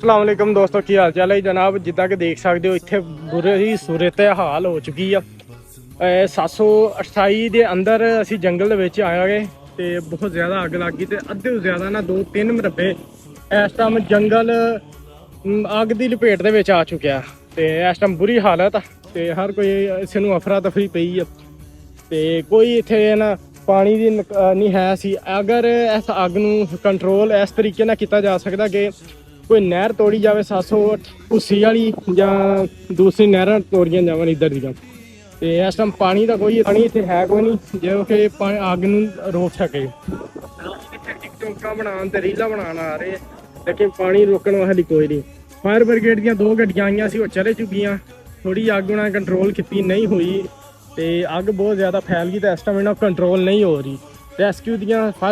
अस्सलाम वालेकुम दोस्तों की हाल चाल है जनाब। जिदा कि देख सकते हो इतने बुरी सूरत हाल हो चुकी है। 728 के अंदर असी जंगल आया गए तो बहुत ज़्यादा अग लग गई। तो अद्धे तो ज़्यादा ना 2-3 मरबे इस टाइम जंगल अग की लपेट के आ चुका। तो इस टाइम बुरी हालत तो हर कोई इस अफरा तफरी पई है। तो कोई इतने ना पानी की नहीं है सी। अगर इस अग न कंट्रोल इस तरीके ना किया जा सकता कि कोई नहर तोड़ी जाए 700 उसी वाली या दूसरी नहर तोड़िया जावन इधर दियाँ। तो इस टाइम पानी का कोई पानी इतने है कोई नहीं जो कि अग न रोक सके। टिकटॉक बना रीला बना आ रहे लेकिन पानी रोकने वाली कोई नहीं। फायर ब्रिगेड दी 2 गड्डियाँ आईयां सी, चले चुकियाँ। थोड़ी अग उन्हें कंट्रोल की नहीं हुई तो अग बहुत ज़्यादा फैल गई। तो इस टाइम इन्हें कंट्रोल नहीं हो रही। रेस्क्यू दियाँ फायर